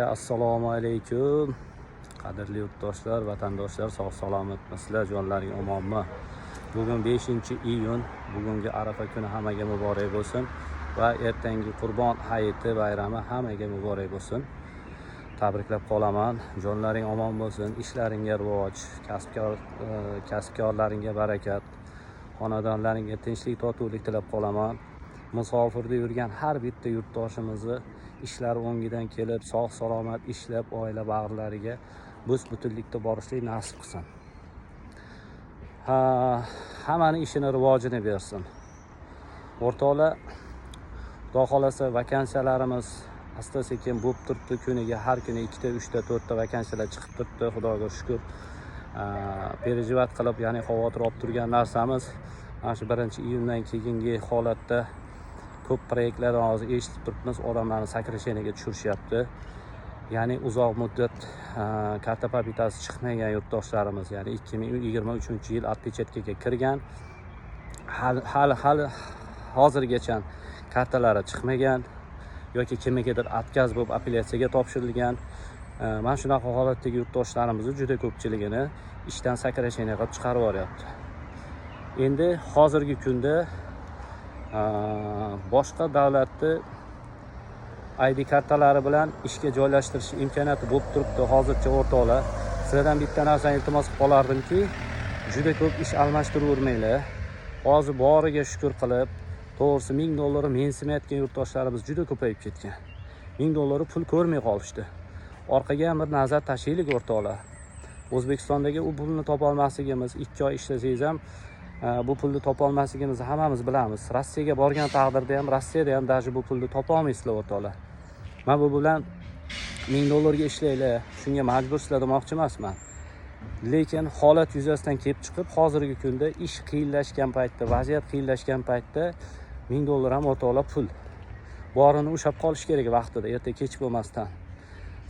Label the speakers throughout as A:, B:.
A: Assalomu alaykum. Qadrli yurtdoshlar, vatandoshlar, sog' salomatmisizlar, jonlaring omonmi? Bugun 5-iyun, bugungi Arafa kuni hammaga muborak bo'lsin va ertangi Qurbon hayiti bayrami hammaga muborak bo'lsin. Tabriklab qolaman. Jonlaring omon bo'lsin, ishlaringga rivoj, kasbkorlaringga barakat, xonadonlaringga tinchlik, totuvlik tilab qolaman. Musofirda yurgan har bitta yurtdoshimizni ishlari o'ngidan kelib, sog' salomat ishlab, oila bag'rlariga butunlikda borishlik nasib qilsin. Hammani ishini rivojini bersin. O'rtoqlar, Xudo xolasa vakansiyalarimiz asta-sekin bo'lib turibdi. Kuniga har kuni 2 ta, 3 ta, 4 ta vakansiyalar chiqib turibdi. Xudoga shukr. Perejivat qilib, ya'ni xavotir olib turgan narsamiz mana shu 1-iyundan keyingi holatda ko'p proyektlardan hozir eshitib turibmiz, odamlarni sakrasheniga tushirishyapti. Ya'ni uzoq muddat karta papitasi chiqmagan yurtdoshlarimiz, ya'ni 2023-yil отпечаткаga kirgan, hali hozirgacha kartalari chiqmagan yoki kimgadir отказ bo'lib apellyatsiyaga topshirilgan. Mana shunaqa holatdagi yurtdoshlarimizni juda ko'pchiligini ishdan sakrasheniga chiqarib yuboryapti. Endi hozirgi kunda boshqa davlatni ID kartalari bilan ishga joylashtirish imkoniyati bo'lib turibdi. Hozircha o'rtoqlar, sizlardan bitta narsani iltimos qilib qolardim-ki, juda ko'p ish almashtiravermanglar. Hozir boriga shukr qilib, to'g'risi $1000 mensimayotgan yurtdoshlarimiz juda ko'payib ketgan. $1000 pul ko'rmay qolishdi. Orqaga ham bir nazar tashlaylik o'rtoqlar. O'zbekistondagi u pulni topa olmasligimiz, 2 oy ishlasangiz ham bu pulni topa olmasligimizni hammamiz bilamiz. Rossiyaga borgan taqdirda ham, Rossiyada ham daji bu pulni topa olmaysizlar o'rtoqlar. Men bu bilan $1000 ga ishlaylar, shunga majbursizlar demoqchi emasman. Lekin holat yuzasidan kelib chiqib, hozirgi kunda ish qiyinlashgan paytda, vaziyat qiyinlashgan paytda $1000 ham o'rtoqlar pul. Borini ushab qolish kerak vaqtida, erta kech bo'lmasdan.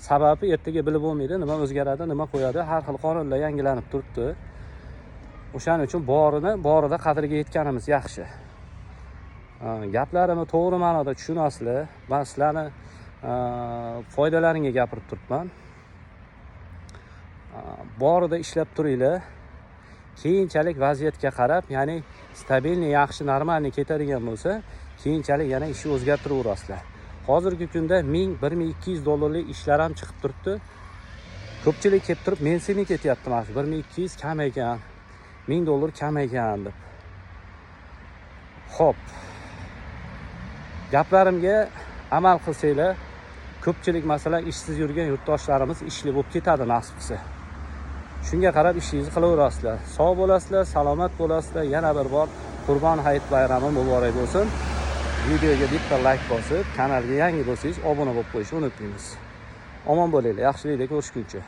A: Sababi ertaga bilib bo'lmaydi, nima o'zgaradi, nima qo'yadi, har xil qonunlar yangilanib turibdi. O'shaning uchun borida qadriga yetganimiz yaxshi. Gaplarimni to'g'ri ma'noda tushunasizlar. Men sizlarni foydalaringga gapirib turibman. Borida ishlab turinglar. Keyinchalik vaziyatga qarab, ya'ni stabilni, yaxshi, normalni ketadigan bo'lsa, keyinchalik yana ishni o'zgartiraverasizlar. Hozirgi kunda $1000-1200 ishlar ham chiqib turibdi. Ko'pchilik kelib turib, men seni ketyapti mana shu 1200 kam ekan, $1000 kam ekan deb. Xo'p. Gaplarimga amal qilsanglar, ko'pchilik masalan ishsiz yurgan yurtdoshlarimiz ishli bo'lib ketadi nasib qilsa. Shunga qarab ishingizni qilaverasizlar. Sog' bo'lasizlar, salomat bo'lasizlar. Yana bir bor Qurbon hayit bayrami muborak bo'lsin. Videoga bitta like bosib, kanalga yangi bo'lsangiz obuna bo'lib qo'yishni unutmaysiz. Omon bo'linglar, yaxshilikda ko'rishguncha.